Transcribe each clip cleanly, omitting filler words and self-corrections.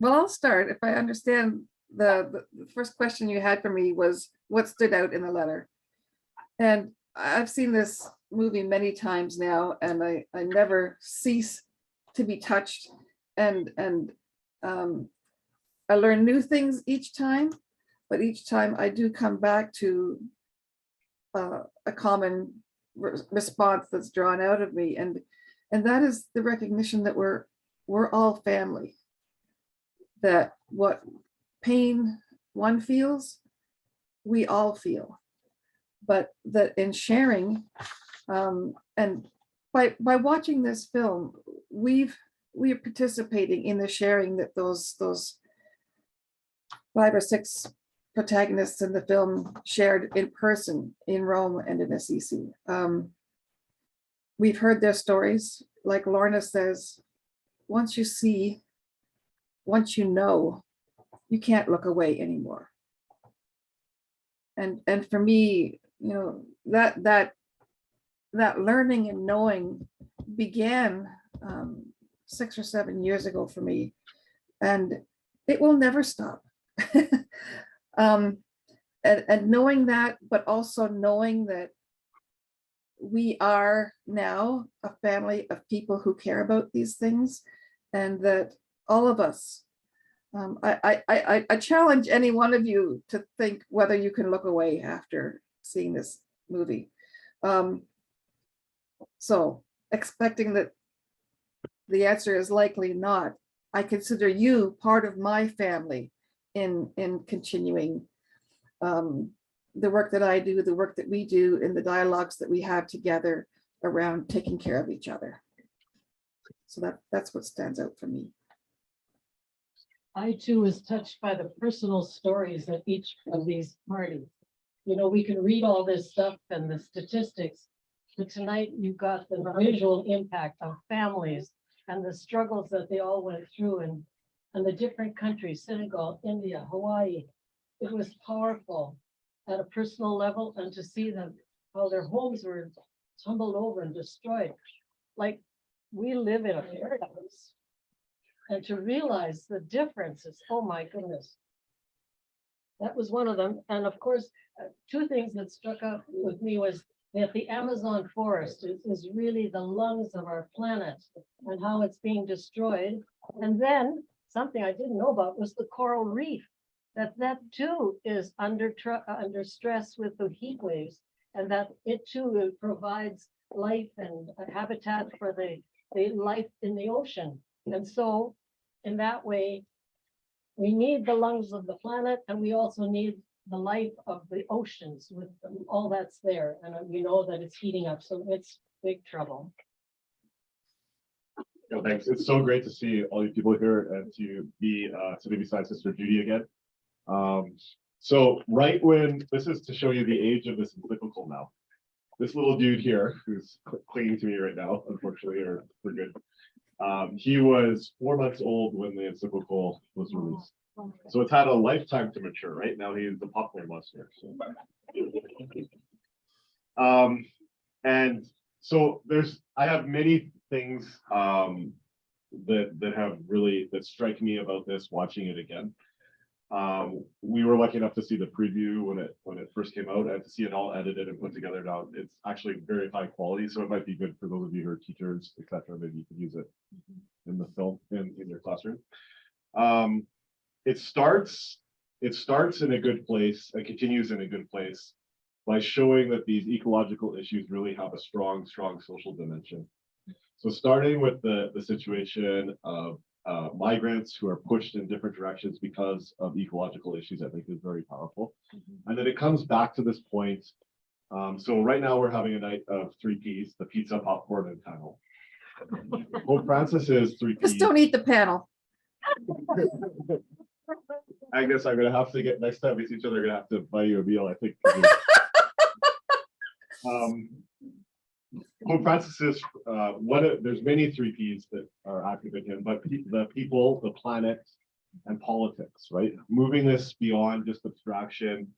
Well, I'll start. If I understand, the first question you had for me was what stood out in the letter. And I've seen this movie many times now, and I never cease to be touched. And I learn new things each time, but each time I do come back to a common response that's drawn out of me, and that is the recognition that we're all family. That what pain one feels, we all feel, but that in sharing, and by watching this film, we are participating in the sharing that those 5 or 6 protagonists in the film shared in person in Rome and in Assisi. We've heard their stories. Like Lorna says, once you see, once you know, you can't look away anymore. And for me, that learning and knowing began 6 or 7 years ago for me, and it will never stop. And knowing that, but also knowing that we are now a family of people who care about these things, and that all of us, I challenge any one of you to think whether you can look away after seeing this movie. So expecting that the answer is likely not, I consider you part of my family in continuing the work that I do, the work that we do, in the dialogues that we have together around taking care of each other. So that's what stands out for me. I too was touched by the personal stories of each of these parties. We can read all this stuff and the statistics, but tonight you got the visual impact of families and the struggles that they all went through, and the different countries, Senegal, India, Hawaii. It was powerful at a personal level, and to see them, how their homes were tumbled over and destroyed. Like, we live in a paradise. And to realize the differences, oh my goodness. That was one of them. And of course, 2 things that struck out with me was that the Amazon forest is really the lungs of our planet, and how it's being destroyed. And then something I didn't know about was the coral reef, that too is under stress with the heat waves, and that it too provides life and a habitat for the life in the ocean. And so in that way, we need the lungs of the planet, and we also need the life of the oceans with all that's there. And we know that it's heating up, so it's big trouble. Thanks. It's so great to see all you people here and to be beside Sister Judy again. So right when, this is to show you the age of this encyclical now. This little dude here, who's clinging to me right now, unfortunately, or for good. He was 4 months old when the encyclical was released. So it's had a lifetime to mature, right? Now he's the popcorn monster. So. And so I have many things that strike me about this, watching it again. We were lucky enough to see the preview when it first came out, and to see it all edited and put together now. It's actually very high quality, so it might be good for those of you who are teachers, etc. Maybe you could use it in the film in your classroom. It starts in a good place and continues in a good place by showing that these ecological issues really have a strong social dimension. So starting with the situation of migrants who are pushed in different directions because of ecological issues, I think is very powerful. And then it comes back to this point. So right now we're having a night of 3 Ps, the pizza, popcorn, and panel. Pope Francis is 3 Ps. Just don't eat the panel. I guess I'm gonna have to get, next time we see each other, gonna have to buy you a meal, I think. Pope Francis is there's many 3 Ps that are active in him, but the people, the planet, and politics, right? Moving this beyond just abstraction,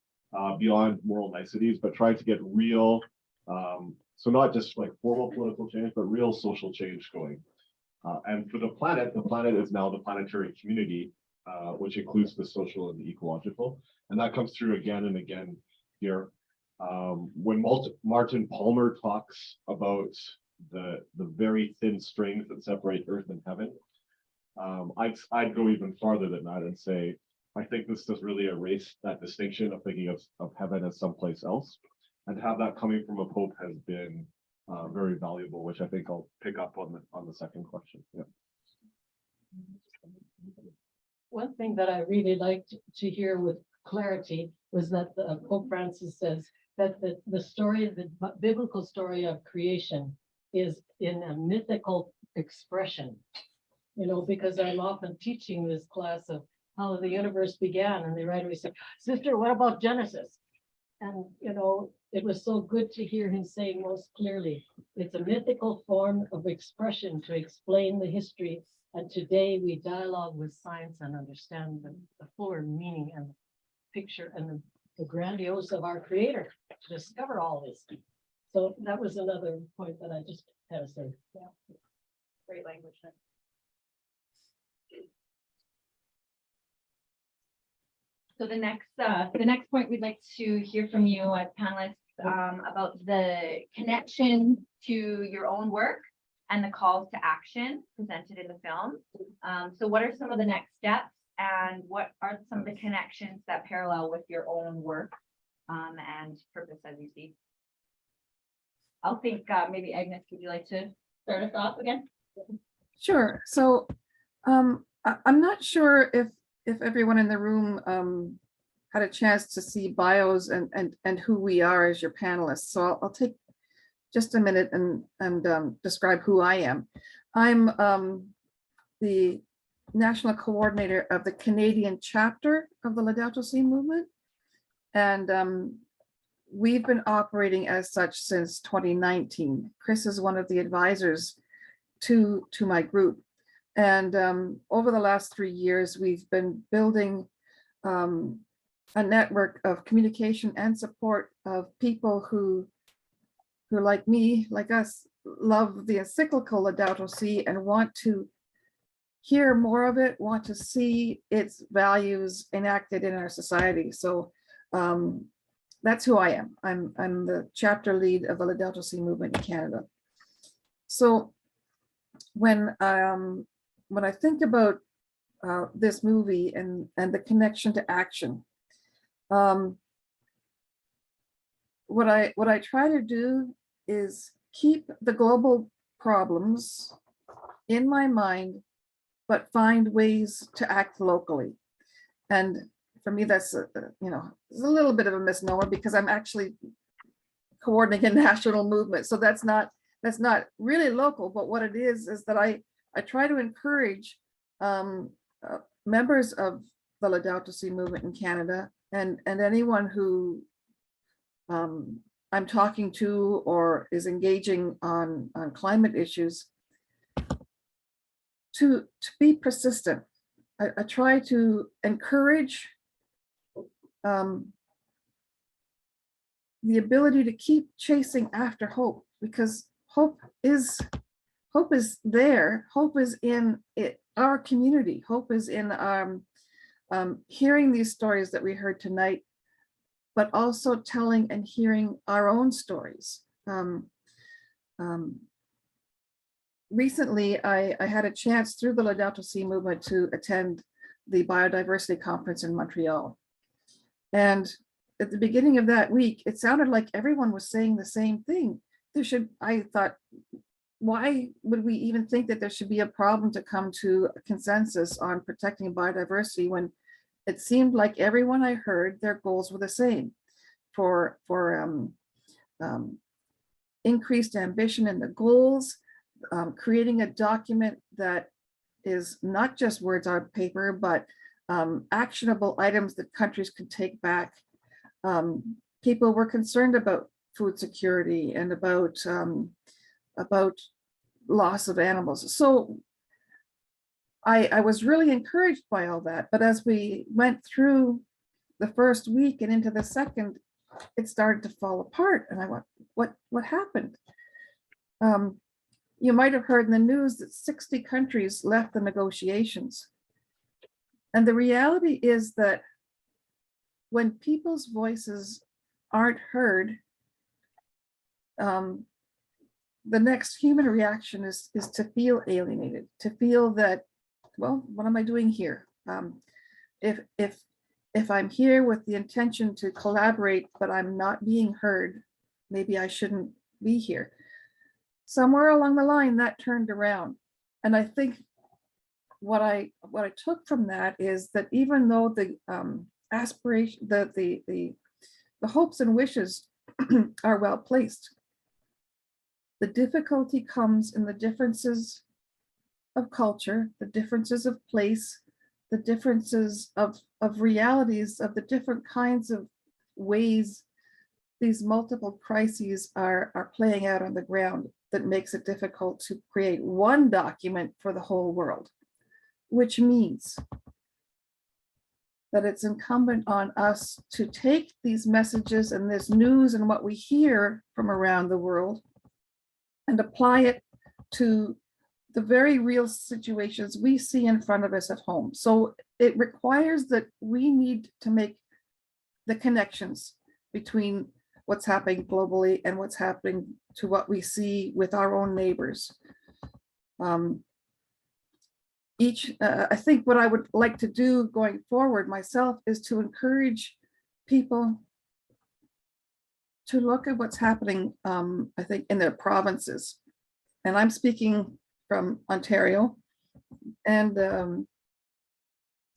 beyond moral niceties, but trying to get real, so not just like formal political change, but real social change going. And for the planet is now the planetary community, which includes the social and the ecological. And that comes through again and again here. When Martin Palmer talks about the very thin strings that separate earth and heaven, I'd go even farther than that and say, I think this does really erase that distinction of thinking of heaven as someplace else. And to have that coming from a pope has been very valuable, which I think I'll pick up on the second question. Yeah. One thing that I really liked to hear with clarity was that Pope Francis says that the story, the biblical story of creation is in a mythical expression. You know, because I'm often teaching this class of how the universe began, and they right away say, "Sister, what about Genesis?" And, you know, it was so good to hear him saying most clearly, it's a mythical form of expression to explain the history. And today we dialogue with science and understand the fuller meaning and picture and the grandiose of our creator to discover all this. So that was another point that I just had to say. Yeah. Great language. So the next point we'd like to hear from you as panelists about the connection to your own work and the calls to action presented in the film. So what are some of the next steps and what are some of the connections that parallel with your own work and purpose as you see? I'll think maybe Agnes, would you like to start us off again? Sure. So I'm not sure if everyone in the room had a chance to see bios and who we are as your panelists. So I'll take just a minute and describe who I am. I'm the national coordinator of the Canadian chapter of the Laudato Si movement. And we've been operating as such since 2019. Chris is one of the advisors to my group. And over the last 3 years, we've been building a network of communication and support of people who like me, like us, love the encyclical Laudato Si and want to hear more of it, want to see its values enacted in our society. So that's who I am. I'm the chapter lead of the Laudato Si movement in Canada. So when I think about this movie and the connection to action, what I try to do is keep the global problems in my mind, but find ways to act locally. And for me, that's it's a little bit of a misnomer because I'm actually coordinating a national movement. So that's not really local, but what it is that I try to encourage members of the Laudato Si movement in Canada and anyone who I'm talking to or is engaging on climate issues to be persistent. I try to encourage the ability to keep chasing after hope, because hope is there. Hope is in our community. Hope is in hearing these stories that we heard tonight, but also telling and hearing our own stories. Recently, I had a chance through the Laudato Si movement to attend the biodiversity conference in Montreal. And at the beginning of that week, it sounded like everyone was saying the same thing. I thought, why would we even think that there should be a problem to come to a consensus on protecting biodiversity when it seemed like everyone I heard, their goals were the same for increased ambition in the goals, creating a document that is not just words on paper, but actionable items that countries could take back. People were concerned about food security and about loss of animals. So I was really encouraged by all that. But as we went through the first week and into the second, it started to fall apart. And I went, what happened? You might have heard in the news that 60 countries left the negotiations. And the reality is that when people's voices aren't heard, the next human reaction is to feel alienated, to feel that, well, what am I doing here? If I'm here with the intention to collaborate, but I'm not being heard, maybe I shouldn't be here. Somewhere along the line that turned around. And I think what I took from that is that even though the aspiration, the hopes and wishes are well placed, the difficulty comes in the differences of culture, the differences of place, the differences of realities, of the different kinds of ways these multiple crises are playing out on the ground, that makes it difficult to create one document for the whole world, which means that it's incumbent on us to take these messages and this news and what we hear from around the world and apply it to the very real situations we see in front of us at home. So it requires that we need to make the connections between what's happening globally and what's happening to what we see with our own neighbors. I think what I would like to do going forward myself is to encourage people to look at what's happening, I think, in their provinces. And I'm speaking from Ontario. And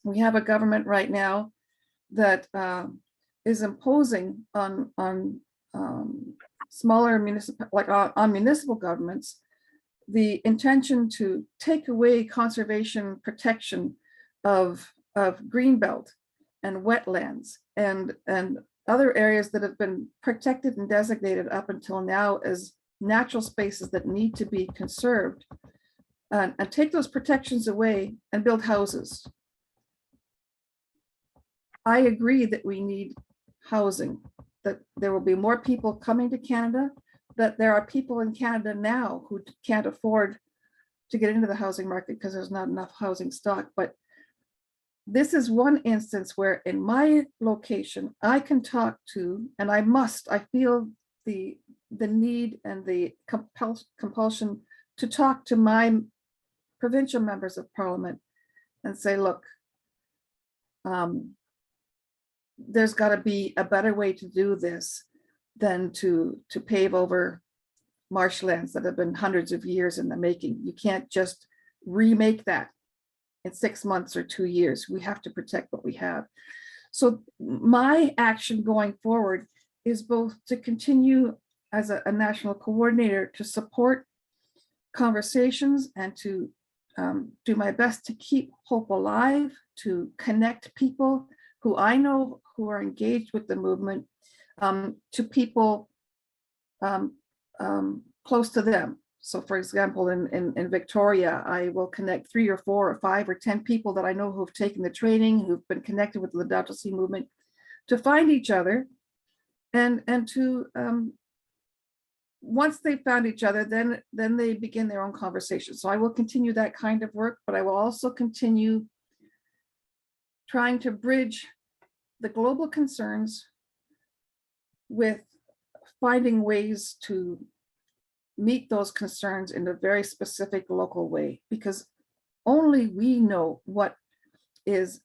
we have a government right now that is imposing on smaller on municipal governments the intention to take away conservation protection of greenbelt and wetlands and other areas that have been protected and designated up until now as natural spaces that need to be conserved, and take those protections away and build houses. I agree that we need housing, that there will be more people coming to Canada, that there are people in Canada now who can't afford to get into the housing market because there's not enough housing stock. But this is one instance where in my location, I can talk to, and I feel the need and the compulsion to talk to my provincial members of parliament and say, look, there's got to be a better way to do this than to pave over marshlands that have been hundreds of years in the making. You can't just remake that in 6 months or 2 years. We have to protect what we have. So my action going forward is both to continue as a national coordinator to support conversations and to do my best to keep hope alive, to connect people who I know who are engaged with the movement to people close to them. So for example, in Victoria, I will connect 3 or 4 or 5 or 10 people that I know who've taken the training, who've been connected with the Laudato Si movement, to find each other and to, once they found each other, then they begin their own conversation. So I will continue that kind of work, but I will also continue trying to bridge the global concerns with finding ways to meet those concerns in a very specific local way, because only we know what is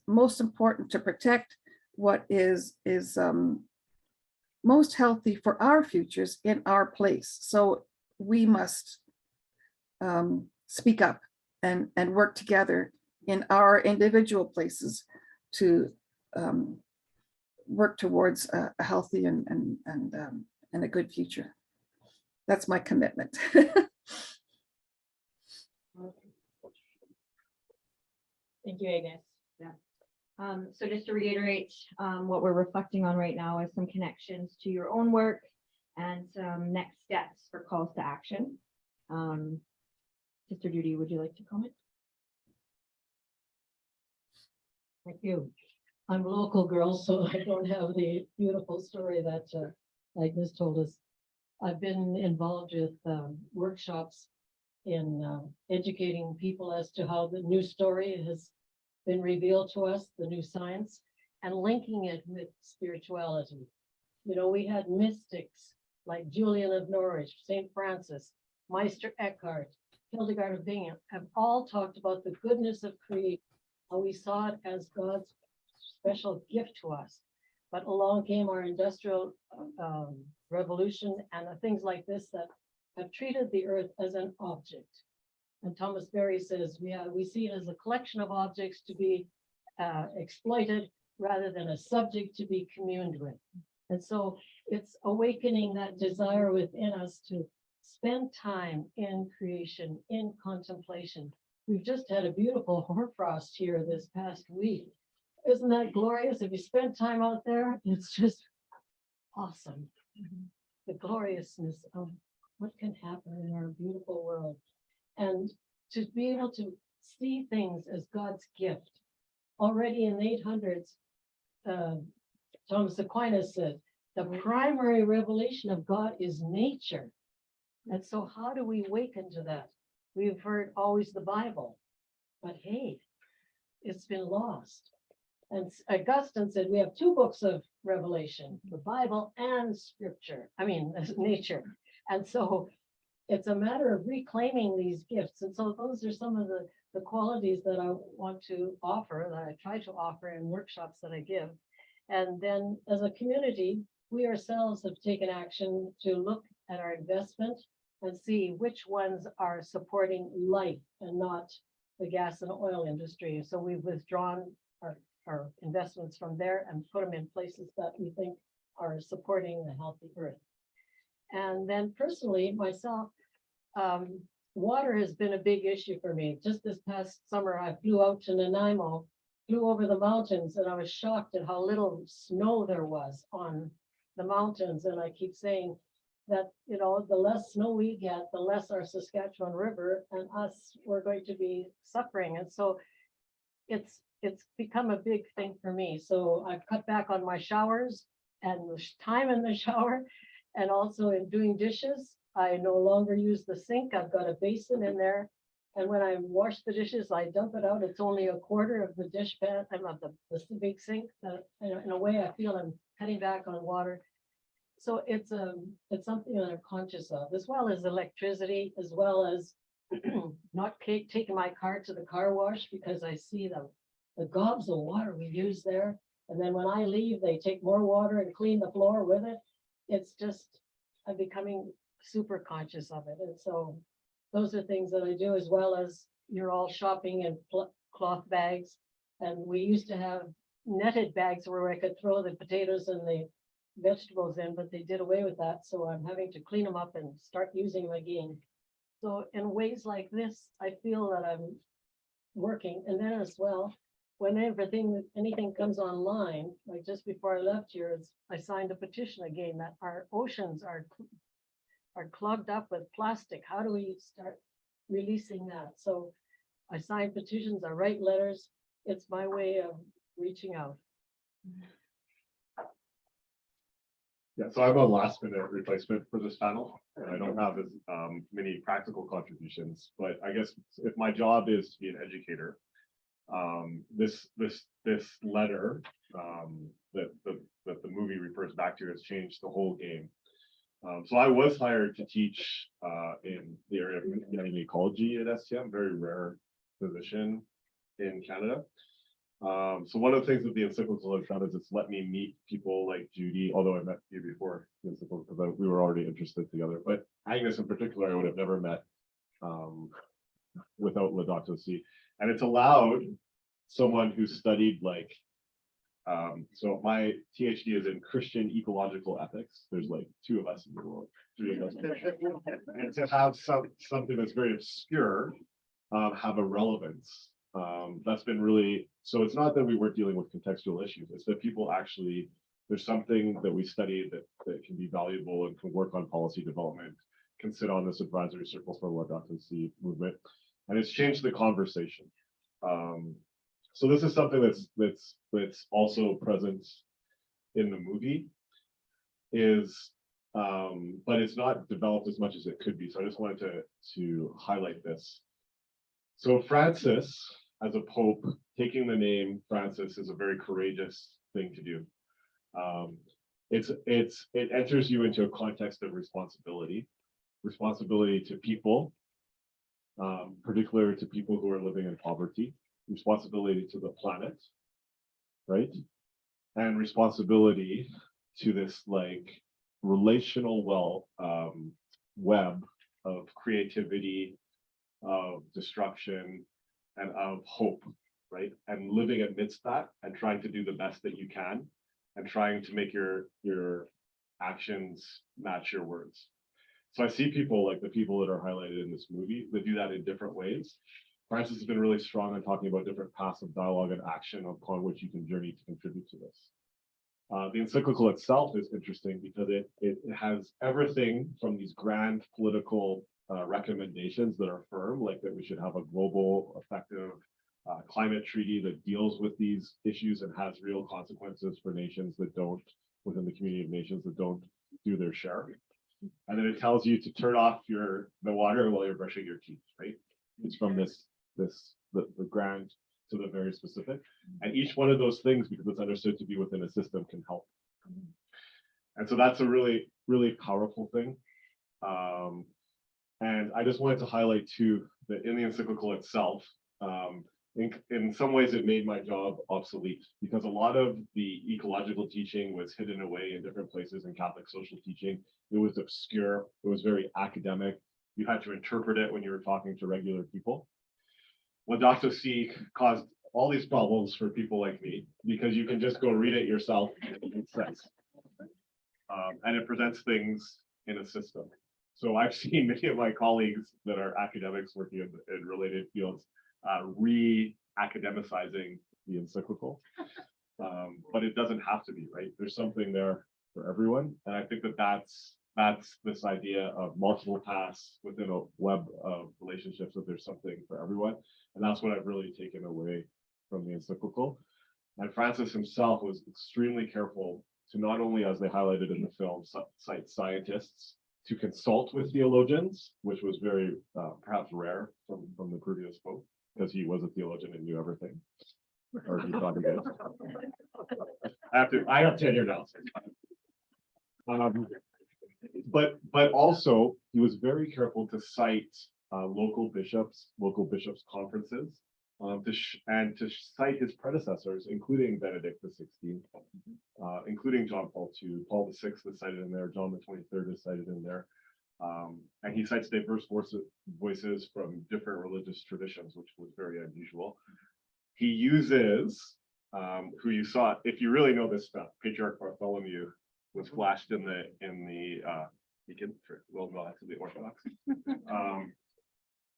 most important to protect, what is most healthy for our futures in our place. So we must speak up and work together in our individual places to work towards a healthy and a good future. That's my commitment. Thank you, Agnes. So just to reiterate, what we're reflecting on right now is some connections to your own work and some next steps for calls to action. Sister Judy, would you like to comment? Thank you. I'm a local girl, so I don't have the beautiful story that Agnes told us. I've been involved with workshops educating people as to how the new story has been revealed to us, the new science, and linking it with spirituality. You know, we had mystics like Julian of Norwich, St. Francis, Meister Eckhart, Hildegard of Bingen, have all talked about the goodness of creation, how we saw it as God's special gift to us. But along came our industrial revolution and things like this that have treated the earth as an object. And Thomas Berry says we see it as a collection of objects to be exploited rather than a subject to be communed with. And so it's awakening that desire within us to spend time in creation, in contemplation. We've just had a beautiful hoarfrost here this past week. Isn't that glorious? If you spend time out there, it's just awesome. The gloriousness of what can happen in our beautiful world. And to be able to see things as God's gift. Already in the 800s, Thomas Aquinas said, the primary revelation of God is nature. And so how do we awaken to that? We've heard always the Bible, but hey, it's been lost. And Augustine said we have two books of revelation, the Bible and scripture, nature. And so it's a matter of reclaiming these gifts. And so those are some of the qualities that I want to offer, that I try to offer in workshops that I give. And then as a community, we ourselves have taken action to look at our investment and see which ones are supporting life and not the gas and oil industry. So we've withdrawn our investments from there and put them in places that we think are supporting a healthy earth. And then personally, myself, water has been a big issue for me. Just this past summer, I flew out to Nanaimo, flew over the mountains, and I was shocked at how little snow there was on the mountains. And I keep saying that, you know, the less snow we get, the less our Saskatchewan River and us, we're going to be suffering. And so it's become a big thing for me. So I've cut back on my showers and the time in the shower, and also in doing dishes. I no longer use the sink. I've got a basin in there. And when I wash the dishes, I dump it out. It's only a quarter of the dish pan. I'm not the big sink. In a way, I feel I'm cutting back on water. So it's something that I'm conscious of, as well as electricity, as well as not taking my car to the car wash because I see the gobs of water we use there. And then when I leave, they take more water and clean the floor with it. It's just, I'm becoming super conscious of it. And so those are things that I do, as well as you're all shopping in cloth bags. And we used to have netted bags where I could throw the potatoes and the vegetables in, but they did away with that. So I'm having to clean them up and start using them again. So in ways like this, I feel that I'm working. And then as well, when anything comes online, like just before I left here, I signed a petition again that our oceans are clogged up with plastic. How do we start releasing that? So I sign petitions, I write letters. It's my way of reaching out. Yeah, so I'm a last minute replacement for this panel, and I don't have as many practical contributions, but I guess if my job is to be an educator, this letter that the movie refers back to has changed the whole game. So I was hired to teach in the area of community ecology at STM, very rare position in Canada. So one of the things that the encyclical has done is it's let me meet people like Judy, although I met you before the encyclical because we were already interested together. But Agnes in particular, I would have never met without Laudato Si. And it's allowed someone who studied like, so my PhD is in Christian ecological ethics. There's like 2 of us in the world, 3 of us. And to have something that's very obscure have a relevance. That's been really, so it's not that we weren't dealing with contextual issues, it's that people actually, there's something that we study that can be valuable and can work on policy development, can sit on this advisory circle for Laudato Si movement, and it's changed the conversation. So this is something that's also present in the movie, is But it's not developed as much as it could be. So I just wanted to highlight this. So Francis, as a pope, taking the name Francis is a very courageous thing to do. It enters you into a context of responsibility to people, particularly to people who are living in poverty, responsibility to the planet, right? And responsibility to this like relational web of creativity, of destruction, and of hope, right? And living amidst that and trying to do the best that you can and trying to make your actions match your words. So I see people like the people that are highlighted in this movie that do that in different ways. Francis has been really strong on talking about different paths of dialogue and action upon which you can journey to contribute to this. The encyclical itself is interesting because it has everything from these grand political recommendations that are firm, like that we should have a global effective climate treaty that deals with these issues and has real consequences for nations that don't, within the community of nations that don't do their share. And then it tells you to turn off the water while you're brushing your teeth, right? It's from the grand to the very specific. And each one of those things, because it's understood to be within a system, can help. And so that's a really, really powerful thing. And I just wanted to highlight too, that in the encyclical itself, in some ways it made my job obsolete because a lot of the ecological teaching was hidden away in different places in Catholic social teaching. It was obscure, it was very academic. You had to interpret it when you were talking to regular people. Laudato Si caused all these problems for people like me because you can just go read it yourself and it makes sense. And it presents things in a system. So I've seen many of my colleagues that are academics working in related fields re-academicizing the encyclical. But it doesn't have to be, right? There's something there for everyone. And I think that that's this idea of multiple paths within a web of relationships, that there's something for everyone. And that's what I've really taken away from the encyclical. And Francis himself was extremely careful to not only, as they highlighted in the film, cite scientists, to consult with theologians, which was very perhaps rare from the previous pope, because he was a theologian and knew everything. Or he thought he did. I have tenure now. But also he was very careful to cite local bishops' conferences, and to cite his predecessors, including Benedict XVI, including John Paul II, Paul VI is cited in there, John the 23rd is cited in there, and he cites diverse voices from different religious traditions, which was very unusual. He uses, who you saw, if you really know this stuff, Patriarch Bartholomew was flashed in the beacon for Worldwide to the Orthodox.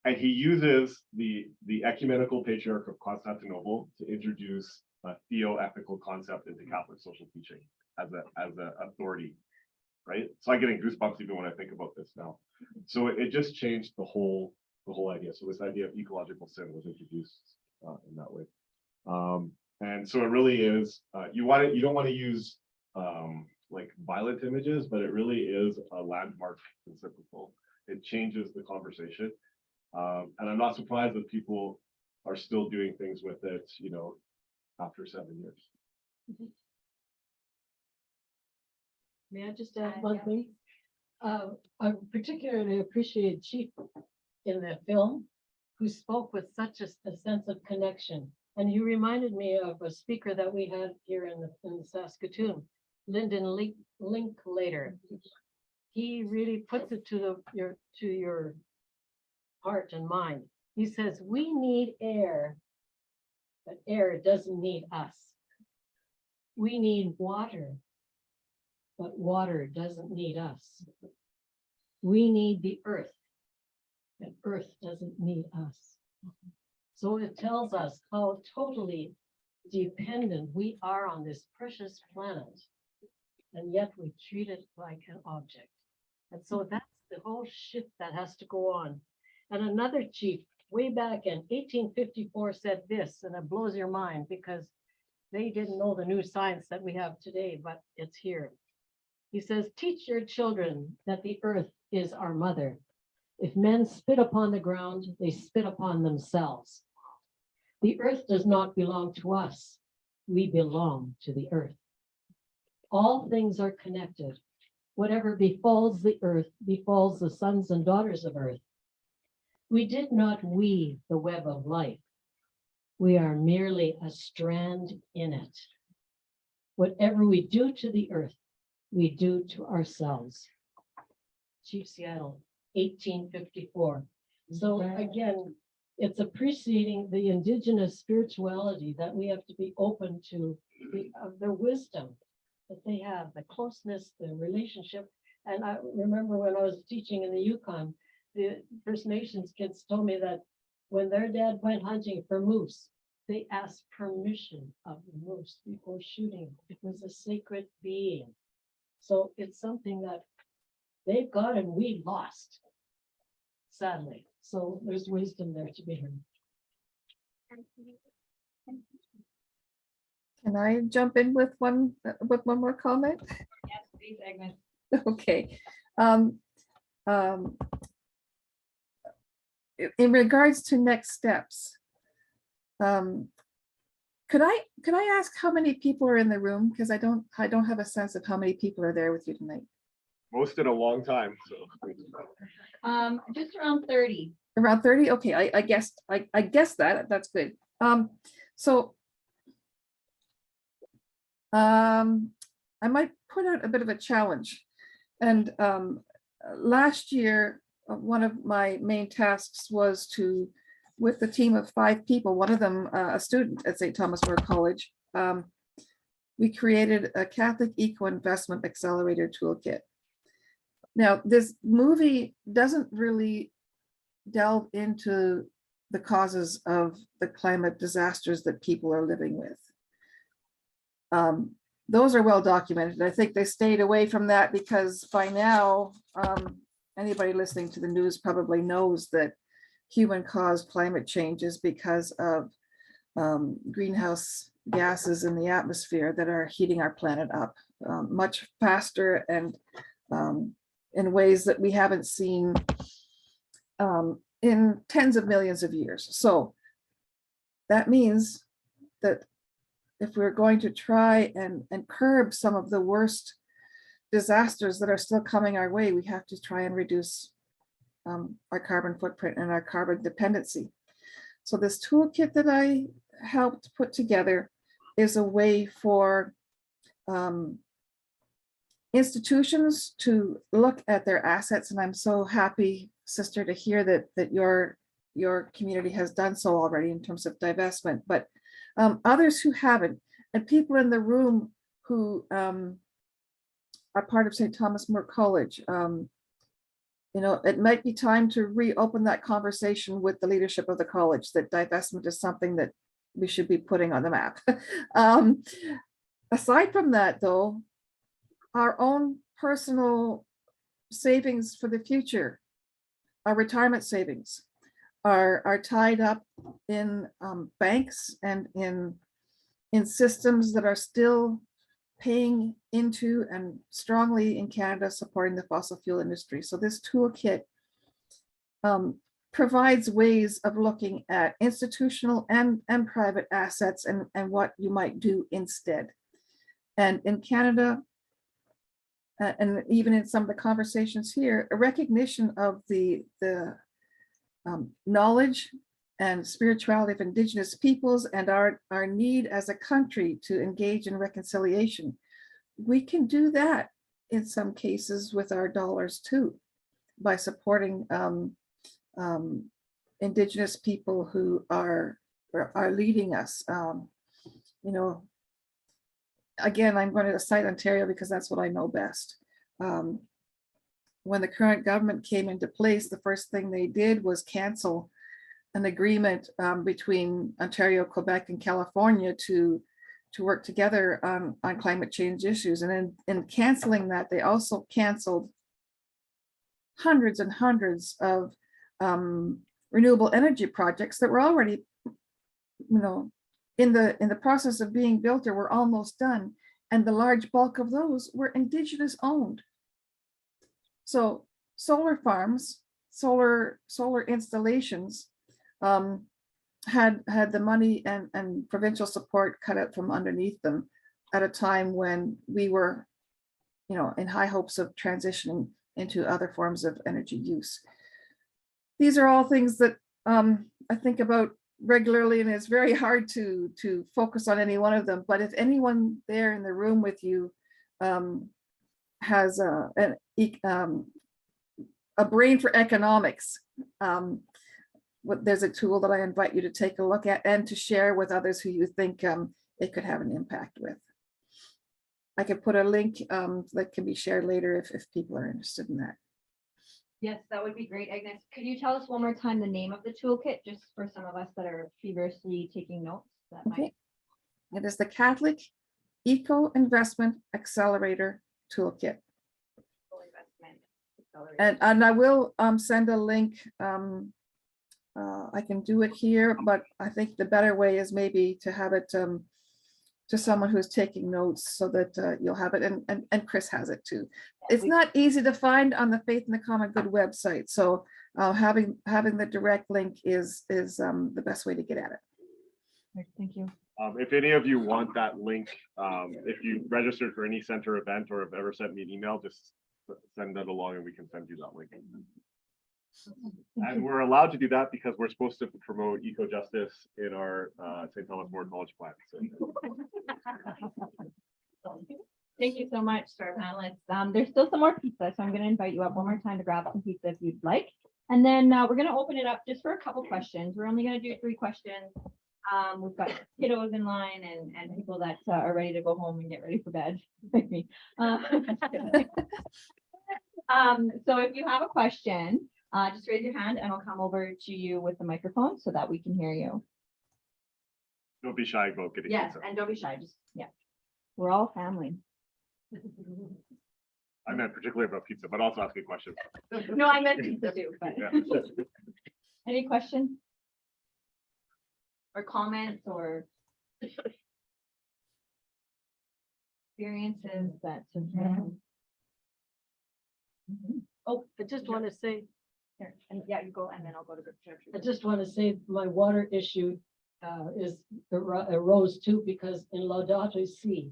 And he uses the ecumenical patriarch of Constantinople to introduce a theo-ethical concept into Catholic social teaching as an authority, right? So I'm getting goosebumps even when I think about this now. So it just changed the whole idea. So this idea of ecological sin was introduced in that way. And so it really is, you don't want to use like violent images, but it really is a landmark encyclical. It changes the conversation. And I'm not surprised that people are still doing things with it, after 7 years. May I just add one thing? I particularly appreciate Chief in the film, who spoke with such a sense of connection. And he reminded me of a speaker that we had here in Saskatoon, Lyndon Linklater. He really puts it to your heart and mind. He says, we need air, but air doesn't need us. We need water, but water doesn't need us. We need the earth, but earth doesn't need us. So it tells us how totally dependent we are on this precious planet, and yet we treat it like an object. And so that's the whole shift that has to go on. And another chief way back in 1854 said this, and it blows your mind because they didn't know the new science that we have today, but it's here. He says, teach your children that the earth is our mother. If men spit upon the ground, they spit upon themselves. The earth does not belong to us. We belong to the earth. All things are connected. Whatever befalls the earth befalls the sons and daughters of earth. We did not weave the web of life. We are merely a strand in it. Whatever we do to the earth, we do to ourselves. Chief Seattle, 1854. So again, it's appreciating the indigenous spirituality that we have to be open to, their wisdom that they have, the closeness, the relationship. And I remember when I was teaching in the Yukon, the First Nations kids told me that when their dad went hunting for moose, they asked permission of the moose before shooting. It was a sacred being. So it's something that they've got and we lost, sadly. So there's wisdom there to be heard. Can I jump in with one more comment? Yes, please, Agnes. Okay. In regards to next steps, could I ask how many people are in the room? Because I don't have a sense of how many people are there with you tonight. Most in a long time, so. Just around 30. Around 30? Okay, I guessed that's good. I might put out a bit of a challenge. And last year, one of my main tasks was to, with the team of 5 people, one of them a student at St. Thomas More College, we created a Catholic Eco Investment Accelerator Toolkit. Now, this movie doesn't really delve into the causes of the climate disasters that people are living with. Those are well documented. I think they stayed away from that because by now, anybody listening to the news probably knows that human-caused climate change is because of greenhouse gases in the atmosphere that are heating our planet up much faster and in ways that we haven't seen in tens of millions of years. So that means that if we're going to try and curb some of the worst disasters that are still coming our way, we have to try and reduce our carbon footprint and our carbon dependency. So this toolkit that I helped put together is a way for institutions to look at their assets. And I'm so happy, sister, to hear that your community has done so already in terms of divestment, but others who haven't, and people in the room who are part of St. Thomas More College, it might be time to reopen that conversation with the leadership of the college, that divestment is something that we should be putting on the map. Aside from that, though, our own personal savings for the future, our retirement savings, are tied up in banks and in systems that are still paying into and strongly in Canada supporting the fossil fuel industry. So this toolkit provides ways of looking at institutional and private assets and what you might do instead. And in Canada, and even in some of the conversations here, a recognition of the knowledge and spirituality of Indigenous peoples and our need as a country to engage in reconciliation. We can do that in some cases with our dollars too, by supporting Indigenous people who are leading us. Again, I'm going to cite Ontario because that's what I know best. When the current government came into place, the first thing they did was cancel an agreement between Ontario, Quebec, and California to work together on climate change issues. And in canceling that, they also canceled hundreds and hundreds of renewable energy projects that were already, in the process of being built or were almost done. and the large bulk of those were Indigenous owned. So solar farms, solar installations had the money and provincial support cut out from underneath them at a time when we were, in high hopes of transitioning into other forms of energy use. These are all things that I think about regularly, and it's very hard to focus on any one of them. But if anyone there in the room with you has a brain for economics, there's a tool that I invite you to take a look at and to share with others who you think it could have an impact with. I could put a link that can be shared later if people are interested in that. Yes, that would be great. Agnes, could you tell us one more time the name of the toolkit, just for some of us that are feverishly taking notes? That might. Okay. It is the Catholic Eco Investment Accelerator Toolkit. Investment accelerator. And I will send a link. I can do it here, but I think the better way is maybe to have it to someone who's taking notes so that you'll have it, and Chris has it too. It's not easy to find on the Faith in the Common Good website, so having the direct link is the best way to get at it. Thank you. If any of you want that link, if you registered for any center event or have ever sent me an email, just send that along and we can send you that link. And we're allowed to do that because we're supposed to promote eco-justice in our St. Thomas More College plan. So. Thank you so much to our panelists. There's still some more pizza, so I'm going to invite you up one more time to grab some pizza if you'd like. And then we're going to open it up just for a couple questions. We're only going to do 3 questions. We've got kiddos in line and people that are ready to go home and get ready for bed, like me. So if you have a question, just raise your hand and I'll come over to you with the microphone so that we can hear you. Don't be shy about getting Yes, pizza. and don't be shy. Just we're all family. I meant particularly about pizza, but also asking questions. No, I meant pizza too. But Yeah. any questions or comments or experiences that? Oh, I just want to say, Here, and yeah, you go, and then I'll go to the church. I just want to say my water issue arose too because in Laudato Si,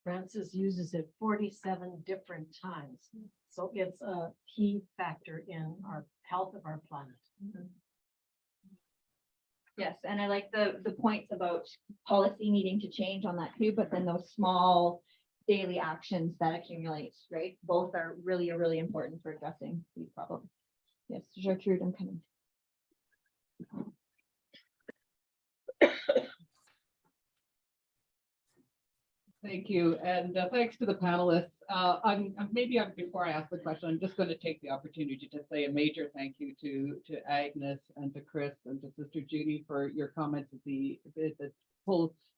Francis uses it 47 different times. So it's a key factor in our health of our planet. Yes, and I like the points about policy needing to change on that too, but then those small daily actions that accumulate, right? Both are really important for addressing these problems. Yes, Gertrude, I'm coming. Thank you, and thanks to the panelists. Before I ask the question, I'm just going to take the opportunity to say a major thank you to Agnes and to Chris and to Sister Judy for your comments that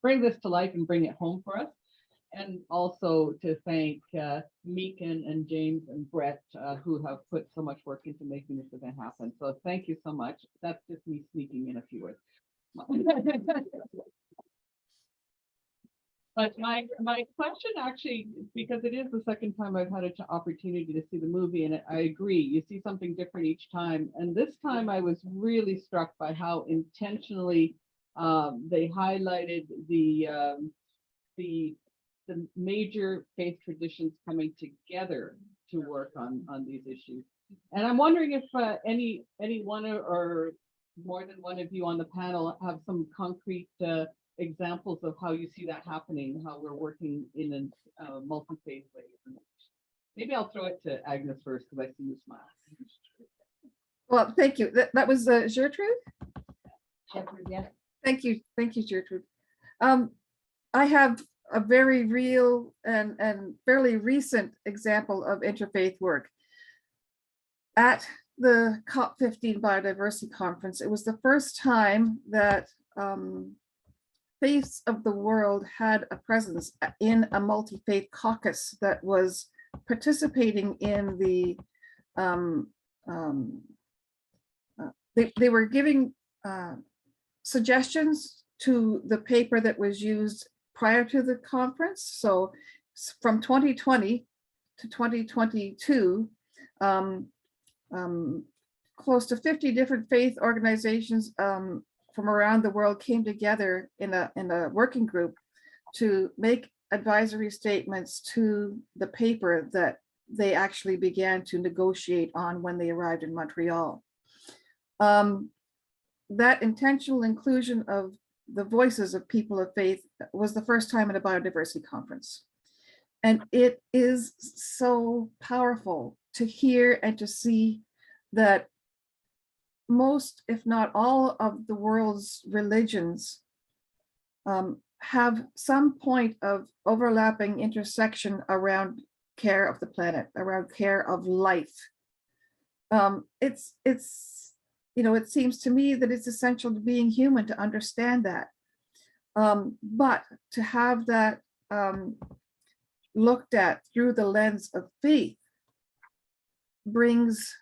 bring this to life and bring it home for us. And also to thank Meakin and James and Brett, who have put so much work into making this event happen. So thank you so much. That's just me sneaking in a few words. But my question actually, because it is the second time I've had an opportunity to see the movie, and I agree, you see something different each time. And this time I was really struck by how intentionally they highlighted the major faith traditions coming together to work on these issues. And I'm wondering if any one or more than one of you on the panel have some concrete examples of how you see that happening, how we're working in a multi-faith way. Maybe I'll throw it to Agnes first because I see you smile. Well, thank you. That was Gertrude. Gertrude, yes. Thank you, Gertrude. I have a very real and fairly recent example of interfaith work. At the COP15 Biodiversity Conference, it was the first time that faiths of the world had a presence in a multi-faith caucus that was participating in the, they were giving suggestions to the paper that was used prior to the conference. So from 2020 to 2022, close to 50 different faith organizations from around the world came together in a working group to make advisory statements to the paper that they actually began to negotiate on when they arrived in Montreal. That intentional inclusion of the voices of people of faith was the first time at a biodiversity conference. And it is so powerful to hear and to see that most, if not all, of the world's religions have some point of overlapping intersection around care of the planet, around care of life. It's it seems to me that it's essential to being human to understand that. But to have that looked at through the lens of faith brings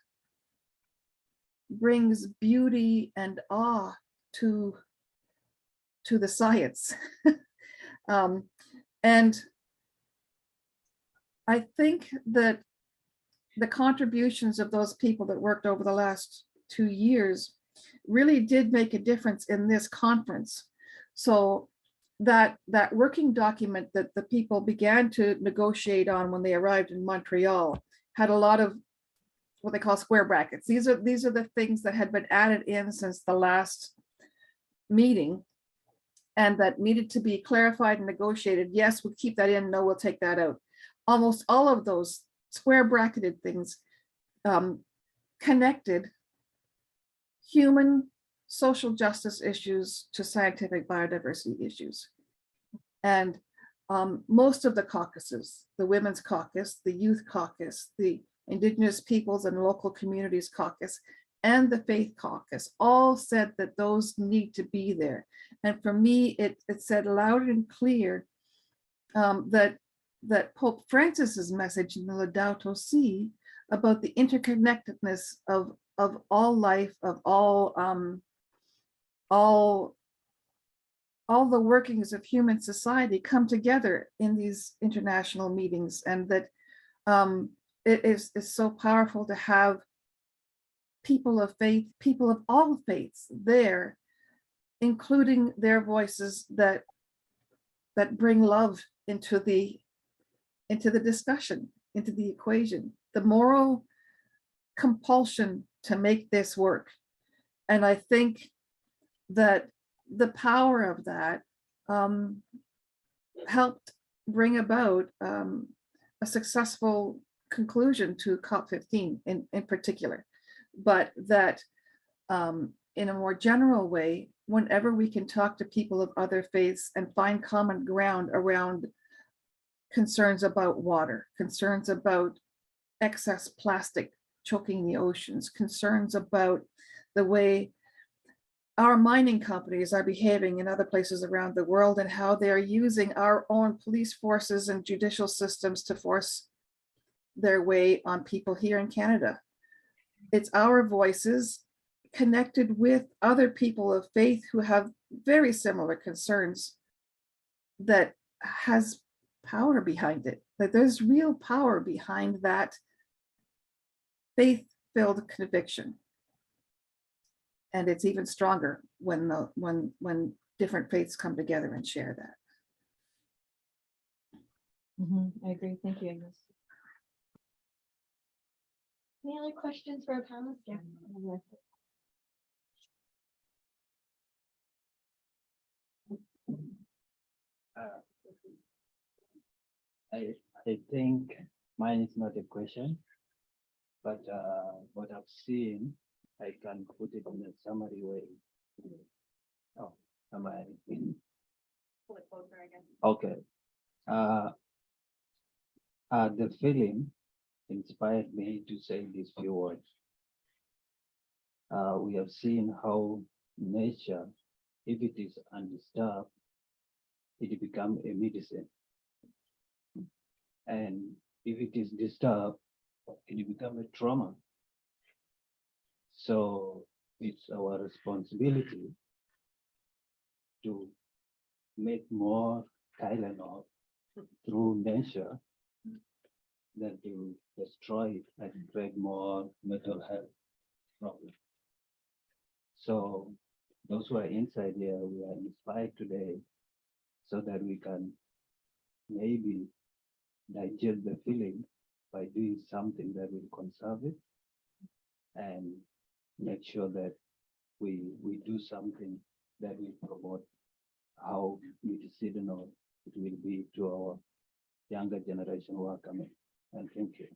beauty and awe to the science. And I think that the contributions of those people that worked over the last 2 years really did make a difference in this conference. So that working document that the people began to negotiate on when they arrived in Montreal had a lot of what they call square brackets. These are the things that had been added in since the last meeting and that needed to be clarified and negotiated. Yes, we'll keep that in. No, we'll take that out. Almost all of those square bracketed things connected human social justice issues to scientific biodiversity issues. And most of the caucuses, the Women's Caucus, the Youth Caucus, the Indigenous Peoples and Local Communities Caucus, and the Faith Caucus all said that those need to be there. And for me, it said loud and clear that Pope Francis's message in the Laudato Si about the interconnectedness of all life, of all the workings of human society come together in these international meetings, and that it is so powerful to have people of faith, people of all faiths there, including their voices that bring love into the discussion, into the equation, the moral compulsion to make this work. And I think that the power of that helped bring about a successful conclusion to COP15 in particular, but that in a more general way, whenever we can talk to people of other faiths and find common ground around concerns about water, concerns about excess plastic choking the oceans, concerns about the way our mining companies are behaving in other places around the world and how they are using our own police forces and judicial systems to force their way on people here in Canada. It's our voices connected with other people of faith who have very similar concerns that has power behind it. That there's real power behind that faith-filled conviction. And it's even stronger when different faiths come together and share that. I agree. Thank you, Agnes. Any other questions for our panelists? Yeah. I think mine is not a question, but what I've seen, I can put it in a summary way. Oh, am I? Okay. The film inspired me to say these few words. We have seen how nature, if it is undisturbed, it becomes a medicine. And if it is disturbed, it becomes a trauma. So it's our responsibility to make more Tylenol through nature than to destroy it and create more mental health problems. So those who are inside here, we are inspired today so that we can maybe digest the feeling by doing something that will conserve it and make sure that we do something that will promote how medicinal it will be to our younger generation who are coming. And thank you.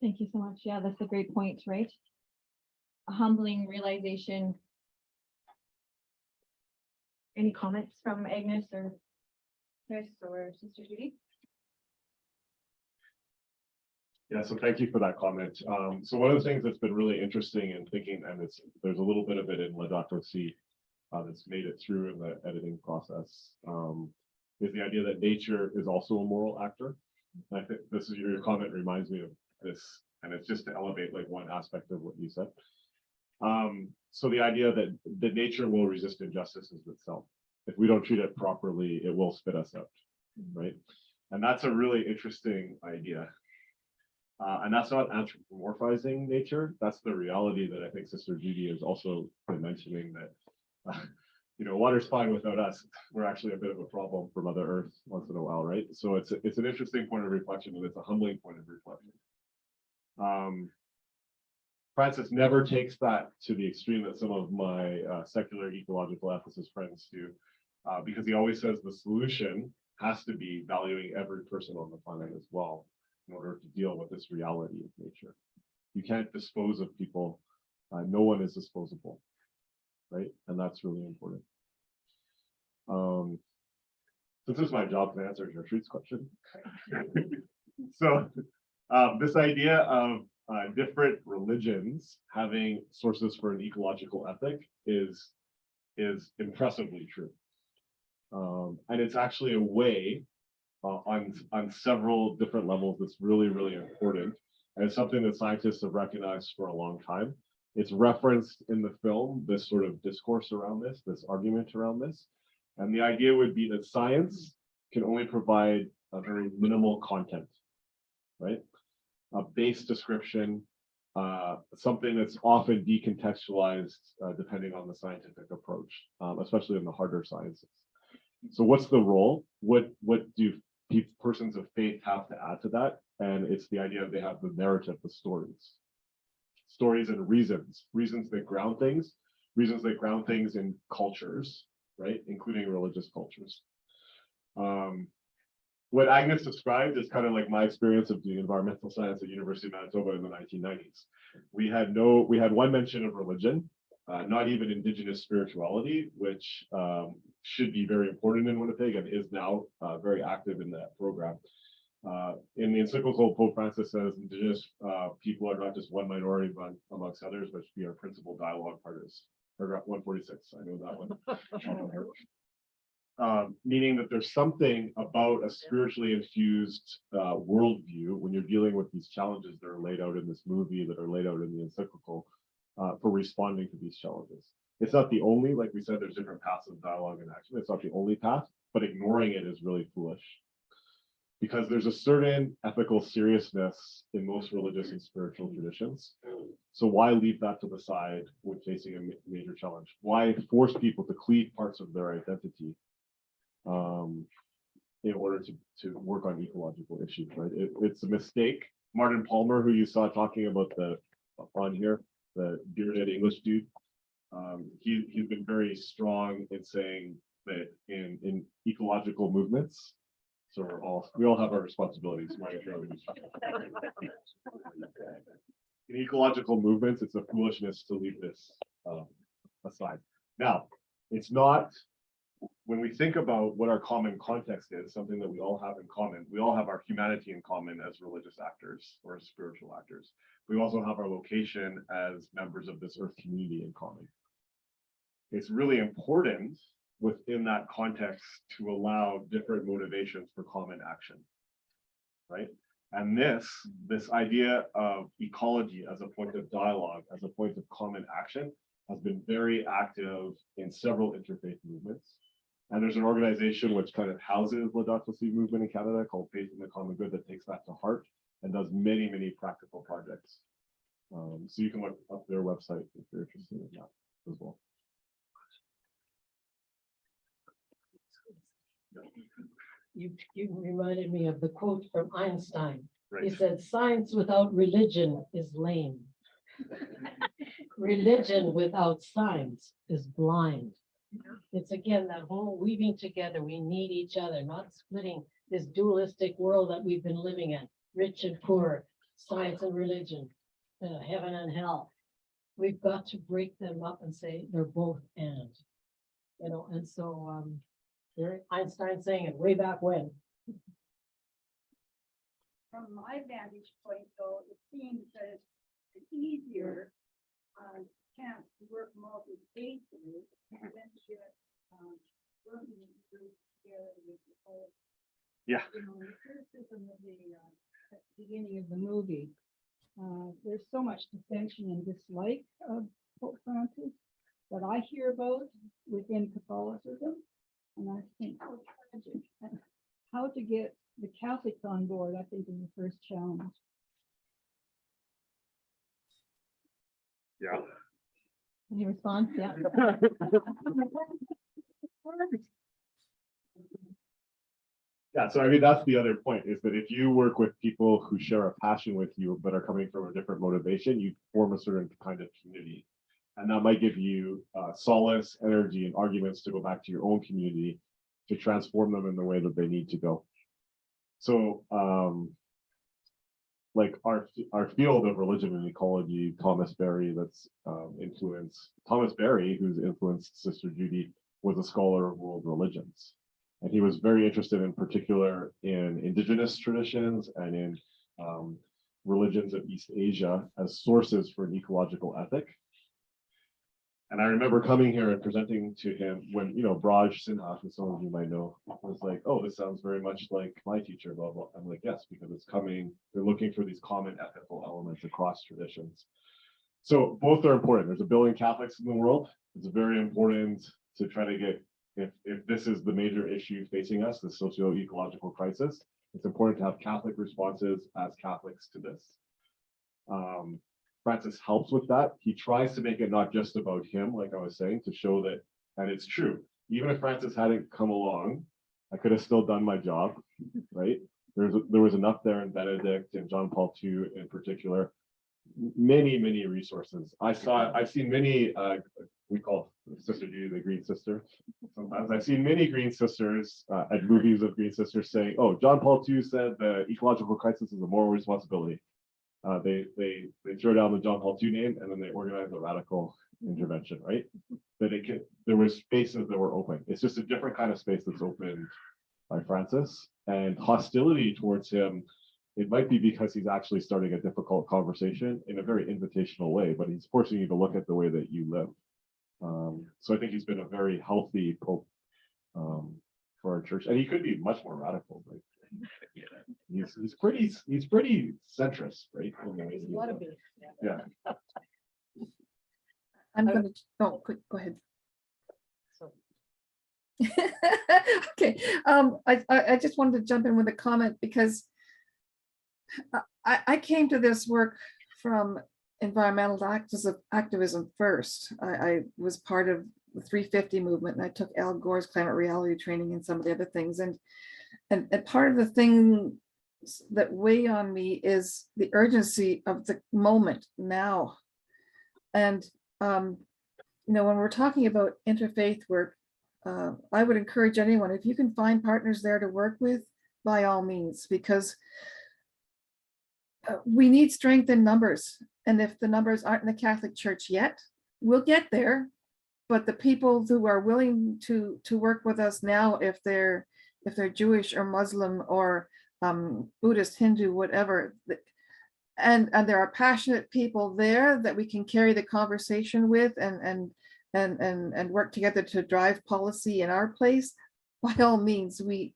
Thank you so much. Yeah, that's a great point, right? A humbling realization. Any comments from Agnes or Chris or Sister Judy? Yeah, so thank you for that comment. So one of the things that's been really interesting in thinking, and there's a little bit of it in Laudato that's made it through in the editing process, is the idea that nature is also a moral actor. And I think this is your comment reminds me of this, and it's just to elevate like one aspect of what you said. So the idea that the nature will resist injustices itself. If we don't treat it properly, it will spit us out, right? And that's a really interesting idea. And that's not anthropomorphizing nature. That's the reality that I think Sister Judy has also been mentioning, that water's fine without us. We're actually a bit of a problem for Mother Earth once in a while, right? So it's an interesting point of reflection, and it's a humbling point of reflection. Francis never takes that to the extreme that some of my secular ecological ethicist friends do, because he always says the solution has to be valuing every person on the planet as well, in order to deal with this reality of nature. You can't dispose of people. No one is disposable, right? And that's really important. This is my job to answer Gertrude's question. So this idea of different religions having sources for an ecological ethic is impressively true. And it's actually a way on several different levels that's really, really important. And it's something that scientists have recognized for a long time. It's referenced in the film, this sort of discourse around this argument around this. And the idea would be that science can only provide a very minimal content, right? A base description, something that's often decontextualized depending on the scientific approach, especially in the harder sciences. So what's the role? What do persons of faith have to add to that? And it's the idea they have the narrative, the stories and reasons that ground things in cultures, right? Including religious cultures. What Agnes described is kind of like my experience of doing environmental science at University of Manitoba in the 1990s. We had one mention of religion, not even Indigenous spirituality, which should be very important in Winnipeg and is now very active in that program. In the encyclical, Pope Francis says Indigenous people are not just one minority amongst others, but should be our principal dialogue partners. Paragraph 146, I know that one. Meaning that there's something about a spiritually infused worldview when you're dealing with these challenges that are laid out in this movie, that are laid out in the encyclical, for responding to these challenges. It's not the only, like we said, there's different paths of dialogue and action. It's not the only path, but ignoring it is really foolish. Because there's a certain ethical seriousness in most religious and spiritual traditions. So why leave that to the side when facing a major challenge? Why force people to cleave parts of their identity in order to work on ecological issues, right? It's a mistake. Martin Palmer, who you saw talking about on here, the bearded English dude, he's been very strong in saying that in ecological movements, so we all have our responsibilities. In ecological movements, it's a foolishness to leave this aside. Now, it's not, when we think about what our common context is, something that we all have in common, we all have our humanity in common as religious actors or as spiritual actors. We also have our location as members of this earth community in common. It's really important within that context to allow different motivations for common action, right? And this idea of ecology as a point of dialogue, as a point of common action, has been very active in several interfaith movements. And there's an organization which kind of houses the Dacosi movement in Canada called Faith in the Common Good that takes that to heart and does many, many practical projects. So you can look up their website if you're interested in that as well. You reminded me of the quote from Einstein. He Right. said, "Science without religion is lame. Religion without science is blind." It's again that whole weaving together. We need each other, not splitting this dualistic world that we've been living in, rich and poor, science and religion, heaven and hell. We've got to break them up and say they're both and, and so there Einstein saying it way back when. From my vantage point, though, it seems that it's an easier chance to work multi-faithfully than to working in groups together with the whole. Yeah. The criticism of the at the beginning of the movie, there's so much dissension and dislike of Pope Francis that I hear about within Catholicism, and I think how tragic. And how to get the Catholics on board, I think, is the first challenge. Yeah. Any response? Yeah. Yeah, so I mean, that's the other point, is that if you work with people who share a passion with you, but are coming from a different motivation, you form a certain kind of community. And that might give you solace, energy, and arguments to go back to your own community to transform them in the way that they need to go. So, like our field of religion and ecology, Thomas Berry, that's influenced, Thomas Berry, who's influenced Sister Judy, was a scholar of world religions. And he was very interested in particular in indigenous traditions and in religions of East Asia as sources for an ecological ethic. And I remember coming here and presenting to him when, Braj Sinha, who some of you might know, was like, "Oh, this sounds very much like my teacher, blah, blah." I'm like, yes, because they're looking for these common ethical elements across traditions. So both are important. There's a billion Catholics in the world. It's very important to try to get, if this is the major issue facing us, the socio-ecological crisis, it's important to have Catholic responses as Catholics to this. Francis helps with that. He tries to make it not just about him, like I was saying, to show that, and it's true, even if Francis hadn't come along, I could have still done my job, right? There was enough there in Benedict and John Paul II in particular, many, many resources. I've seen many, we call Sister Judy the Green Sister. Sometimes I've seen many Green Sisters at movies of Green Sisters saying, "Oh, John Paul II said the ecological crisis is a moral responsibility." They throw down the John Paul II name and then they organize a radical intervention, right? But there were spaces that were open. It's just a different kind of space that's opened by Francis, and hostility towards him. It might be because he's actually starting a difficult conversation in a very invitational way, but he's forcing you to look at the way that you live. So I think he's been a very healthy pope for our church, and he could be much more radical. Right? He's pretty centrist, right? Yeah. I'm gonna, oh, quick, go ahead. So Okay, I just wanted to jump in with a comment because I came to this work from environmental activism first. I was part of the 350 movement, and I took Al Gore's climate reality training and some of the other things. And part of the thing that weigh on me is the urgency of the moment now. And when we're talking about interfaith work, I would encourage anyone, if you can find partners there to work with, by all means, because we need strength in numbers. And if the numbers aren't in the Catholic Church yet, we'll get there. But the people who are willing to work with us now, if they're Jewish or Muslim or Buddhist, Hindu, whatever, and there are passionate people there that we can carry the conversation with and work together to drive policy in our place, by all means, we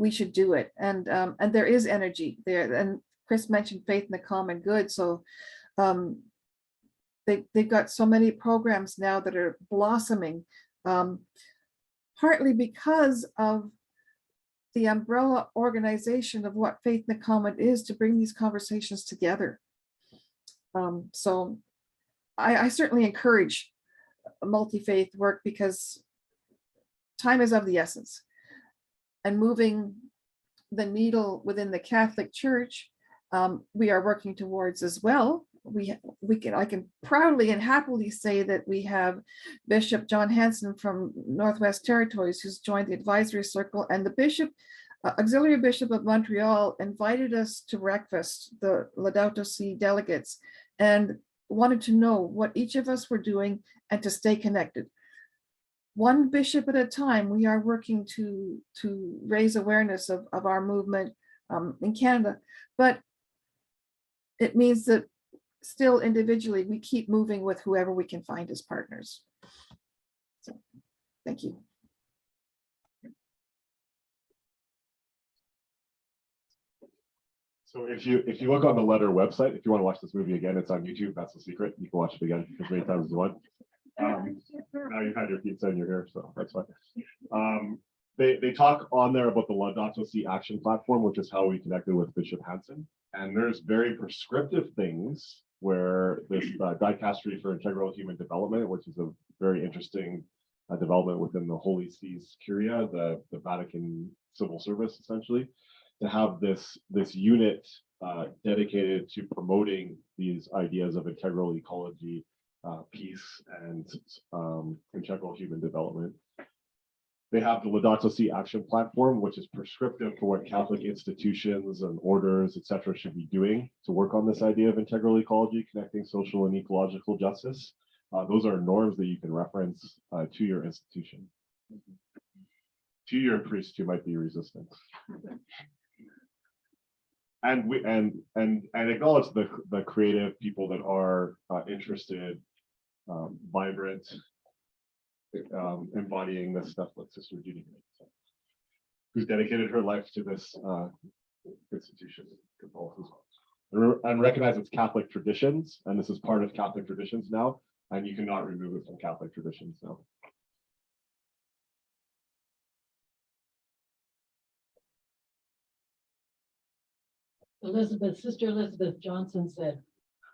should do it. And there is energy there. And Chris mentioned Faith in the Common Good. So they've got so many programs now that are blossoming. partly because of the umbrella organization of what Faith in the Common is to bring these conversations together. So I certainly encourage multi-faith work because time is of the essence. And moving the needle within the Catholic Church, we are working towards as well. I can proudly and happily say that we have Bishop John Hanson from Northwest Territories who's joined the advisory circle, and the Bishop, Auxiliary Bishop of Montreal, invited us to breakfast, the Laudato Si delegates, and wanted to know what each of us were doing and to stay connected. One bishop at a time, we are working to raise awareness of our movement in Canada, but it means that still individually, we keep moving with whoever we can find as partners. So, thank you. So if you look on the letter website, if you want to watch this movie again, it's on YouTube. That's the secret. You can watch it again as many times as you want. Now you've had your pizza and you're here, so that's fine. They talk on there about the Laudato Si action platform, which is how we connected with Bishop Hanson. And there's very prescriptive things where this dicastery for integral human development, which is a very interesting development within the Holy See's Curia, the Vatican civil service, essentially, to have this unit dedicated to promoting these ideas of integral ecology, peace, and integral human development. They have the Laudato Si action platform, which is prescriptive for what Catholic institutions and orders, etc., should be doing to work on this idea of integral ecology, connecting social and ecological justice. Those are norms that you can reference to your institution. To your priest who might be resistant. And we acknowledge the creative people that are interested, vibrant, embodying this stuff like Sister Judy, who's dedicated her life to this institution, and recognize its Catholic traditions, and this is part of Catholic traditions now, and you cannot remove it from Catholic traditions now. Sister Elizabeth Johnson said,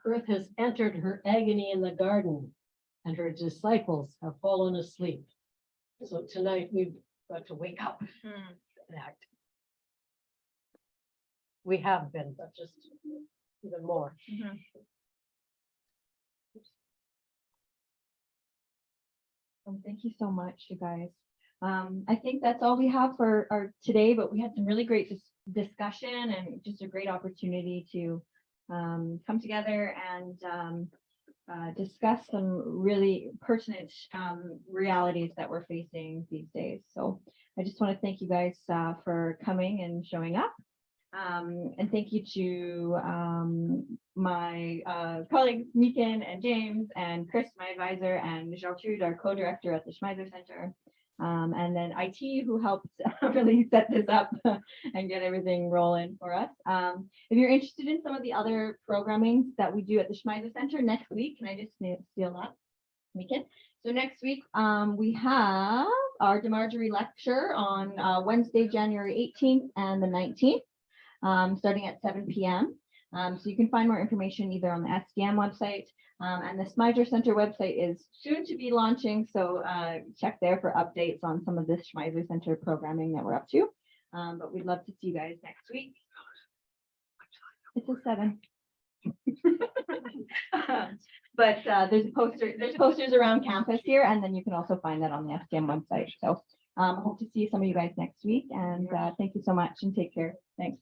"Earth has entered her agony in the garden, and her disciples have fallen asleep." So tonight we've got to wake up and act. We have been, but just even more. Well, thank you so much, you guys. I think that's all we have for our today, but we had some really great discussion and just a great opportunity to come together and discuss some really pertinent realities that we're facing these days. So I just want to thank you guys for coming and showing up. And thank you to my colleagues, Meekin and James and Chris, my advisor, and Gertrude, our co-director at the Schmeiser Center. And then IT, who helped really set this up and get everything rolling for us. If you're interested in some of the other programming that we do at the Schmeiser Center next week, can I just steal that? Meekin? So next week, we have our DeMarjorie lecture on Wednesday, January 18th and the 19th, starting at 7 p.m. So you can find more information either on the SDM website, and the Schmeiser Center website is soon to be launching, so check there for updates on some of this Schmeiser Center programming that we're up to. But we'd love to see you guys next week. It's a 7. But there's posters around campus here, and then you can also find that on the SDM website. So hope to see some of you guys next week, and thank you so much and take care. Thanks.